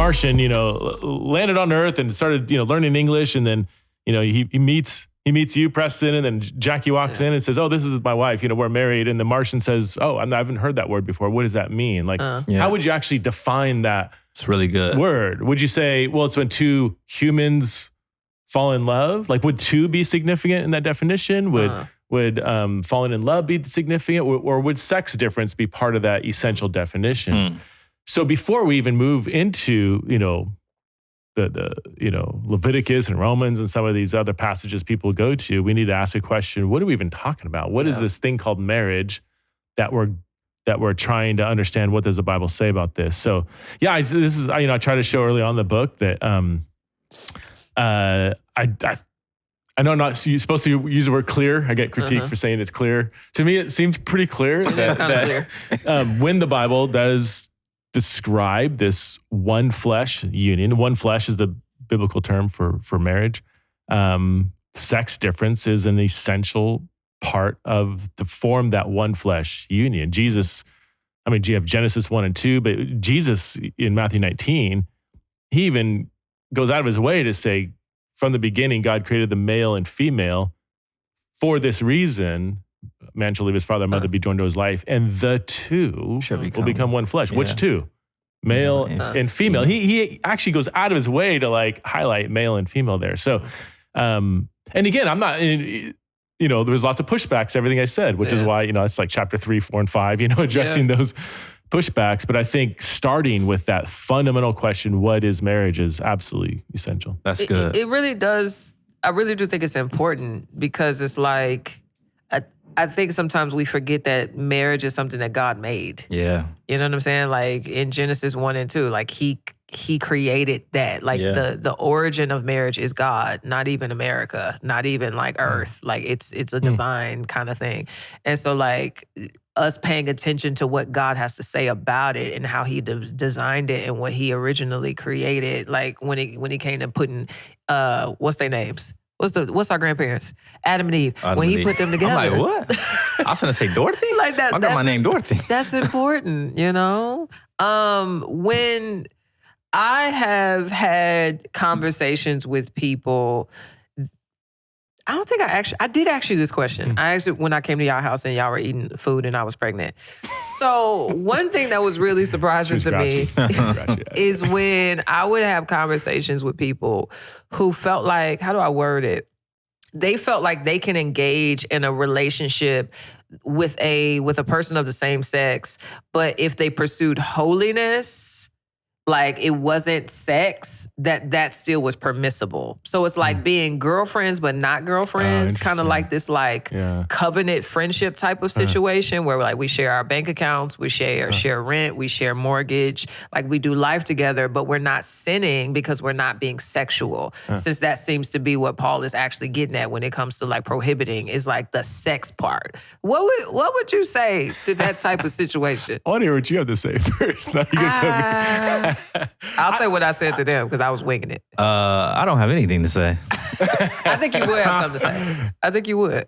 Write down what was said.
Martian, landed on Earth and started, learning English. And then, he meets you, Preston, and then Jackie walks in and says, oh, this is my wife, we're married. And the Martian says, oh, I haven't heard that word before. What does that mean? Like, how would you actually define that? It's really good. Word? Would you say, well, it's when two humans fall in love? Like, would two be significant in that definition? Would falling in love be significant? Or would sex difference be part of that essential definition? So before we even move into, the Leviticus and Romans and some of these other passages people go to, we need to ask a question: what are we even talking about? What is this thing called marriage that we're trying to understand? What does the Bible say about this? So I try to show early on in the book that I know you're supposed to use the word clear. I get critique for saying it's clear. To me, it seems pretty clear that when the Bible does describe this one flesh union. One flesh is the biblical term for marriage. Sex difference is an essential part of to form that one flesh union. Jesus, you have Genesis 1 and 2, but Jesus in Matthew 19, he even goes out of his way to say, from the beginning, God created the male and female for this reason. Man shall leave his father and mother, be joined to his life, and the two will become one flesh. Which two? Male and female. He actually goes out of his way to highlight male and female there. So, and again, I'm not, there was lots of pushbacks to everything I said, which is why, it's like chapter 3, 4, and 5, addressing those pushbacks. But I think starting with that fundamental question, what is marriage, is absolutely essential. That's good. It really does. I really do think it's important, because it's like, I think sometimes we forget that marriage is something that God made. Yeah. You know what I'm saying? Like in Genesis 1 and 2, like he created that. Like the origin of marriage is God, not even America, not even like Earth. Like it's a divine kind of thing. And so like us paying attention to what God has to say about it and how he designed it and what he originally created. Like when he came to putting, what's their names? What's our grandparents? Adam and Eve. When he put them together. I'm like, what? I was going to say Dorothy? Like that. I got my name Dorothy. That's important, When I have had conversations with people, I don't think I did ask you this question. I asked it when I came to y'all house and y'all were eating food and I was pregnant. So one thing that was really surprising to me is when I would have conversations with people who felt like, how do I word it? They felt like they can engage in a relationship with a person of the same sex, but if they pursued holiness, like it wasn't sex, that still was permissible. So it's like being girlfriends but not girlfriends, kind of like this covenant friendship type of situation where like we share our bank accounts, we share rent, we share mortgage, like we do life together, but we're not sinning because we're not being sexual. Since that seems to be what Paul is actually getting at when it comes to like prohibiting, is like the sex part. What would you say to that type of situation? I want to hear what you have to say first. I'll say what I said to them because I was winging it. I don't have anything to say. I think you would have something to say. I think you would.